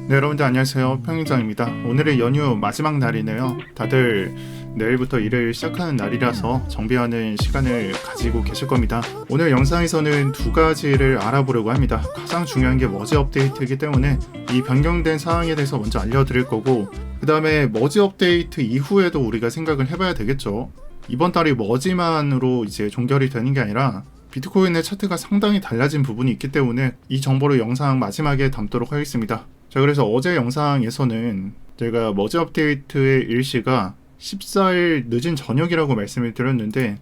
네, 여러분들 안녕하세요. 평행장입니다. 오늘은 연휴 마지막 날이네요. 다들 내일부터 일을 시작하는 날이라서 정비하는 시간을 가지고 계실 겁니다. 오늘 영상에서는 두 가지를 알아보려고 합니다. 가장 중요한 게 머지 업데이트이기 때문에 이 변경된 사항에 대해서 먼저 알려드릴 거고, 그 다음에 머지 업데이트 이후에도 우리가 생각을 해봐야 되겠죠. 이번 달이 머지만으로 이제 종결이 되는 게 아니라 비트코인의 차트가 상당히 달라진 부분이 있기 때문에 이 정보를 영상 마지막에 담도록 하겠습니다. 자, 그래서 어제 영상에서는 제가 머지 업데이트의 일시가 14일 늦은 저녁이라고 말씀을 드렸는데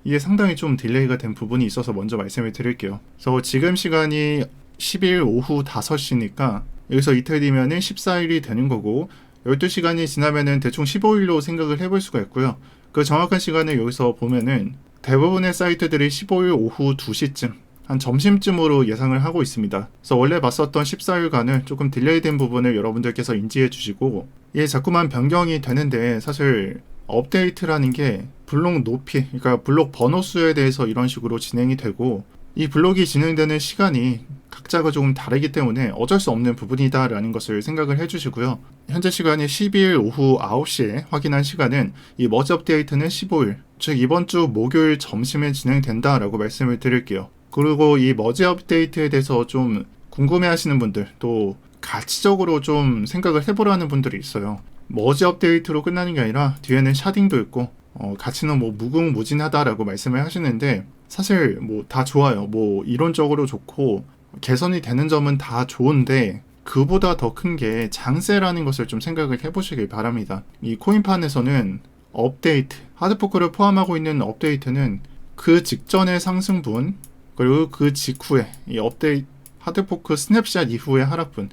이게 상당히 좀 딜레이가 된 부분이 있어서 먼저 말씀을 드릴게요. 그래서 지금 시간이 10일 오후 5시니까 여기서 이틀 뒤면은 14일이 되는 거고, 12시간이 지나면은 대충 15일로 생각을 해볼 수가 있고요. 그 정확한 시간을 여기서 보면은 대부분의 사이트들이 15일 오후 2시쯤 한 점심쯤으로 예상을 하고 있습니다. 그래서 원래 봤었던 14일간을 조금 딜레이된 부분을 여러분들께서 인지해 주시고, 이게 자꾸만 변경이 되는데 사실 업데이트라는 게 블록 높이, 그러니까 블록 번호 수에 대해서 이런 식으로 진행이 되고, 이 블록이 진행되는 시간이 각자가 조금 다르기 때문에 어쩔 수 없는 부분이다라는 것을 생각을 해주시고요. 현재 시간이 12일 오후 9시에 확인한 시간은 이 머지 업데이트는 15일, 즉 이번 주 목요일 점심에 진행된다라고 말씀을 드릴게요. 그리고 이 머지 업데이트에 대해서 좀 궁금해 하시는 분들, 또 가치적으로 좀 생각을 해보라는 분들이 있어요. 머지 업데이트로 끝나는 게 아니라 뒤에는 샤딩도 있고 가치는 뭐 무궁무진하다라고 말씀을 하시는데, 사실 뭐 다 좋아요. 뭐 이론적으로 좋고 개선이 되는 점은 다 좋은데 그보다 더 큰 게 장세라는 것을 좀 생각을 해보시길 바랍니다. 이 코인판에서는 업데이트, 하드포크를 포함하고 있는 업데이트는 그 직전의 상승분, 그리고 그 직후에 이 업데이트 하드포크 스냅샷 이후의 하락분,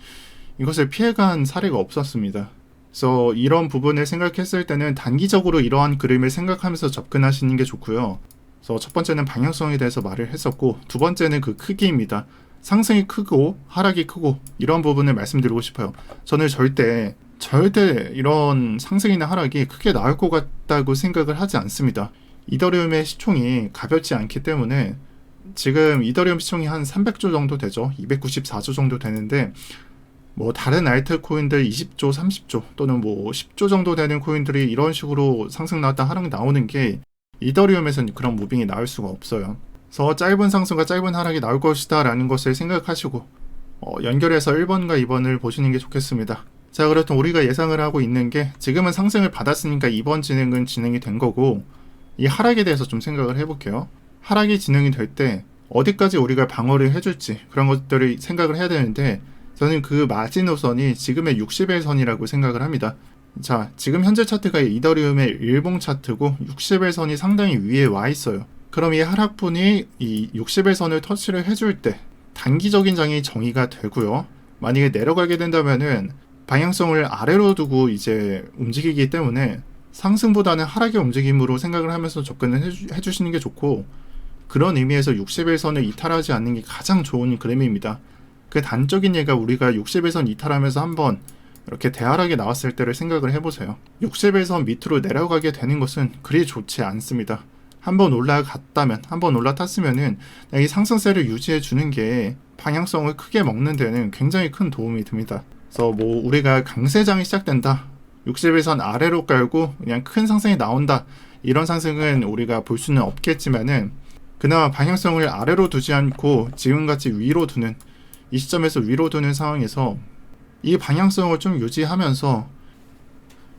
이것을 피해간 사례가 없었습니다. 그래서 이런 부분을 생각했을 때는 단기적으로 이러한 그림을 생각하면서 접근하시는 게 좋고요. 그래서 첫 번째는 방향성에 대해서 말을 했었고, 두 번째는 그 크기입니다. 상승이 크고 하락이 크고 이런 부분을 말씀드리고 싶어요. 저는 절대 이런 상승이나 하락이 크게 나올 것 같다고 생각을 하지 않습니다. 이더리움의 시총이 가볍지 않기 때문에 지금 이더리움 시총이 한 300조 정도 되죠. 294조 정도 되는데, 뭐 다른 알트 코인들 20조, 30조 또는 뭐 10조 정도 되는 코인들이 이런 식으로 상승 나왔다 하락 나오는 게 이더리움에서는 그런 무빙이 나올 수가 없어요. 그래서 짧은 상승과 짧은 하락이 나올 것이다 라는 것을 생각하시고 연결해서 1번과 2번을 보시는 게 좋겠습니다. 자, 그렇다면 우리가 예상을 하고 있는 게, 지금은 상승을 받았으니까 이번 진행은 진행이 된 거고, 이 하락에 대해서 좀 생각을 해볼게요. 하락이 진행이 될 때 어디까지 우리가 방어를 해줄지 그런 것들을 생각을 해야 되는데, 저는 그 마지노선이 지금의 60일 선이라고 생각을 합니다. 자, 지금 현재 차트가 이더리움의 일봉 차트고 60일 선이 상당히 위에 와 있어요. 그럼 이 하락분이 이 60일 선을 터치를 해줄 때 단기적인 장이 정의가 되고요. 만약에 내려가게 된다면은 방향성을 아래로 두고 이제 움직이기 때문에 상승보다는 하락의 움직임으로 생각을 하면서 접근을 해주시는 게 좋고, 그런 의미에서 60일 선을 이탈하지 않는 게 가장 좋은 그림입니다. 그 단적인 예가 우리가 60일 선 이탈하면서 한번 이렇게 대하락이 나왔을 때를 생각을 해보세요. 60일 선 밑으로 내려가게 되는 것은 그리 좋지 않습니다. 한번 올라갔다면, 한번 올라탔으면은 이 상승세를 유지해 주는 게 방향성을 크게 먹는 데는 굉장히 큰 도움이 됩니다. 그래서 뭐 우리가 강세장이 시작된다, 60일 선 아래로 깔고 그냥 큰 상승이 나온다, 이런 상승은 우리가 볼 수는 없겠지만은, 그나마 방향성을 아래로 두지 않고 지금같이 위로 두는, 이 시점에서 위로 두는 상황에서 이 방향성을 좀 유지하면서,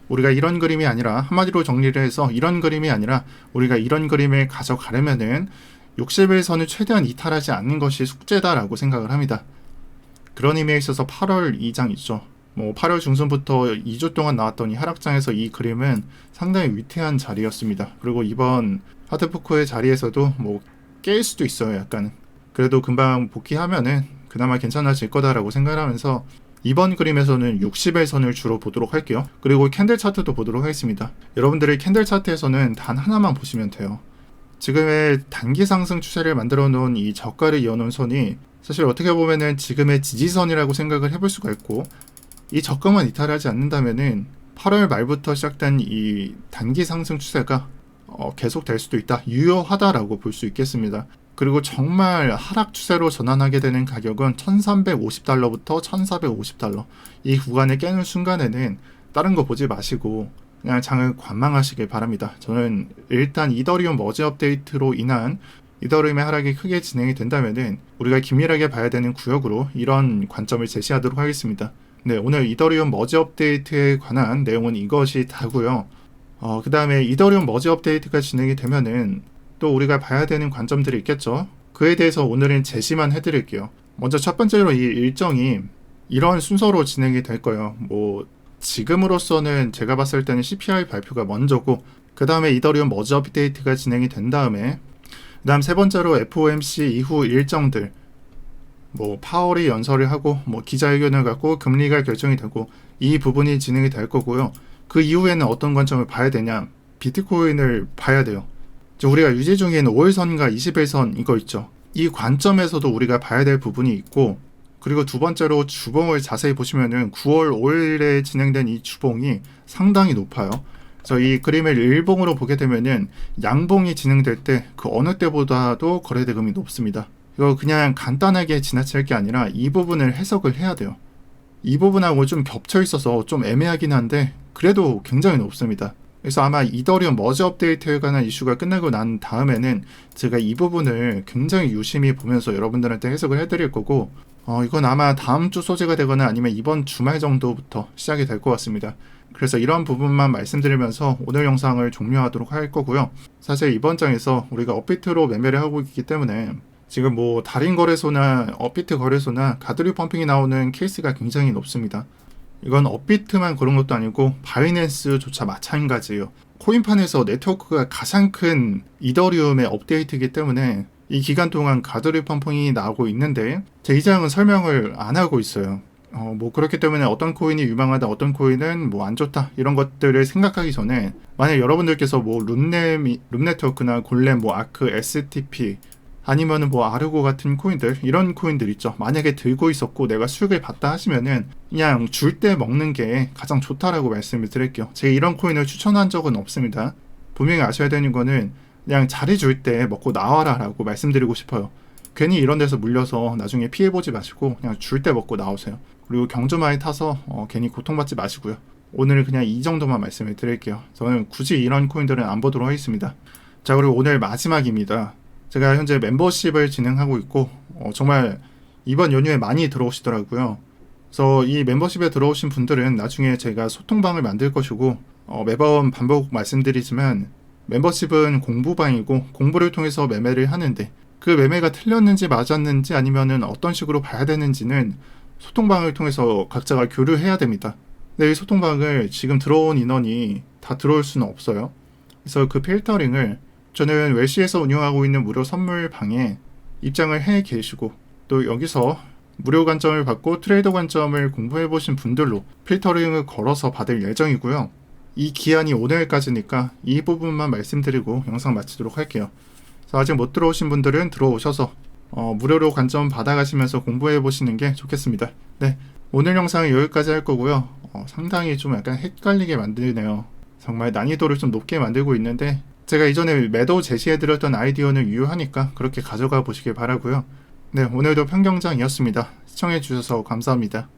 우리가 이런 그림이 아니라, 한마디로 정리를 해서 이런 그림이 아니라 우리가 이런 그림을 가져가려면은 60일 선을 최대한 이탈하지 않는 것이 숙제다라고 생각을 합니다. 그런 의미에 있어서 8월 2장 있죠. 뭐 8월 중순부터 2주 동안 나왔던 이 하락장에서 이 그림은 상당히 위태한 자리였습니다. 그리고 이번 하드포크의 자리에서도 뭐 깰 수도 있어요. 약간 그래도 금방 복귀하면은 그나마 괜찮아질 거다라고 생각하면서 이번 그림에서는 60일 선을 주로 보도록 할게요. 그리고 캔들 차트도 보도록 하겠습니다. 여러분들이 캔들 차트에서는 단 하나만 보시면 돼요. 지금의 단기 상승 추세를 만들어 놓은 이 저가를 이어놓은 선이 사실 어떻게 보면은 지금의 지지선이라고 생각을 해볼 수가 있고, 이 저가만 이탈하지 않는다면은 8월 말부터 시작된 이 단기 상승 추세가 계속될 수도 있다, 유효하다라고 볼 수 있겠습니다. 그리고 정말 하락 추세로 전환하게 되는 가격은 1350달러부터 1450달러 이 구간을 깨는 순간에는 다른 거 보지 마시고 그냥 장을 관망하시길 바랍니다. 저는 일단 이더리움 머지 업데이트로 인한 이더리움의 하락이 크게 진행이 된다면은 우리가 긴밀하게 봐야 되는 구역으로 이런 관점을 제시하도록 하겠습니다. 네, 오늘 이더리움 머지 업데이트에 관한 내용은 이것이 다고요. 그 다음에 이더리움 머지 업데이트가 진행이 되면은 또 우리가 봐야 되는 관점들이 있겠죠. 그에 대해서 오늘은 제시만 해드릴게요. 먼저 첫 번째로 이 일정이 이런 순서로 진행이 될 거예요. 지금으로서는 제가 봤을 때는 CPI 발표가 먼저고 그 다음에 이더리움 머지 업데이트가 진행이 된 다음에 그 다음 세 번째로 FOMC 이후 일정들 파월이 연설을 하고 기자회견을 갖고 금리가 결정이 되고 이 부분이 진행이 될 거고요. 그 이후에는 어떤 관점을 봐야 되냐, 비트코인을 봐야 돼요. 우리가 유지 중인 5일선과 20일선 이거 있죠. 이 관점에서도 우리가 봐야 될 부분이 있고 그리고 두 번째로 주봉을 자세히 보시면은 9월 5일에 진행된 이 주봉이 상당히 높아요. 그래서 이 그림을 일봉으로 보게 되면은 양봉이 진행될 때 그 어느 때보다도 거래대금이 높습니다. 이거 그냥 간단하게 지나칠 게 아니라 이 부분을 해석을 해야 돼요. 이 부분하고 좀 겹쳐 있어서 좀 애매하긴 한데 그래도 굉장히 높습니다. 그래서 아마 이더리움 머지 업데이트에 관한 이슈가 끝나고 난 다음에는 제가 이 부분을 굉장히 유심히 보면서 여러분들한테 해석을 해드릴 거고 이건 아마 다음 주 소재가 되거나 아니면 이번 주말 정도부터 시작이 될 것 같습니다. 그래서 이런 부분만 말씀드리면서 오늘 영상을 종료하도록 할 거고요. 사실 이번 장에서 우리가 업비트로 매매를 하고 있기 때문에 지금 달인 거래소나 업비트 거래소나 가두리 펌핑이 나오는 케이스가 굉장히 높습니다. 이건 업비트만 그런 것도 아니고 바이낸스조차 마찬가지예요. 코인판에서 네트워크가 가장 큰 이더리움의 업데이트이기 때문에 이 기간 동안 가두리 펌핑이 나오고 있는데 제 이 장은 설명을 안 하고 있어요. 그렇기 때문에 어떤 코인이 유망하다, 어떤 코인은 안 좋다 이런 것들을 생각하기 전에 만약 여러분들께서 룸네트워크나 골렘, 아크, STP 아니면은 아르고 같은 코인들, 이런 코인들 있죠. 만약에 들고 있었고 내가 수익을 봤다 하시면은 그냥 줄 때 먹는 게 가장 좋다라고 말씀을 드릴게요. 제가 이런 코인을 추천한 적은 없습니다. 분명히 아셔야 되는 거는 그냥 자리 줄 때 먹고 나와라 라고 말씀드리고 싶어요. 괜히 이런 데서 물려서 나중에 피해보지 마시고 그냥 줄 때 먹고 나오세요. 그리고 경주 많이 타서 괜히 고통받지 마시고요. 오늘 그냥 이 정도만 말씀을 드릴게요. 저는 굳이 이런 코인들은 안 보도록 하겠습니다. 자, 그리고 오늘 마지막입니다. 제가 현재 멤버십을 진행하고 있고 정말 이번 연휴에 많이 들어오시더라고요. 그래서 이 멤버십에 들어오신 분들은 나중에 제가 소통방을 만들 것이고 매번 반복 말씀드리지만 멤버십은 공부방이고 공부를 통해서 매매를 하는데 그 매매가 틀렸는지 맞았는지 아니면은 어떤 식으로 봐야 되는지는 소통방을 통해서 각자가 교류해야 됩니다. 근데 이 소통방을 지금 들어온 인원이 다 들어올 수는 없어요. 그래서 그 필터링을 저는 웰시에서 운영하고 있는 무료 선물 방에 입장을 해 계시고 또 여기서 무료 관점을 받고 트레이더 관점을 공부해 보신 분들로 필터링을 걸어서 받을 예정이고요. 이 기한이 오늘까지니까 이 부분만 말씀드리고 영상 마치도록 할게요. 그래서 아직 못 들어오신 분들은 들어오셔서 무료로 관점 받아가시면서 공부해 보시는 게 좋겠습니다. 네, 오늘 영상은 여기까지 할 거고요. 상당히 좀 약간 헷갈리게 만드네요. 정말 난이도를 좀 높게 만들고 있는데 제가 이전에 매도 제시해드렸던 아이디어는 유효하니까 그렇게 가져가 보시길 바라고요. 네, 오늘도 평경장이었습니다. 시청해주셔서 감사합니다.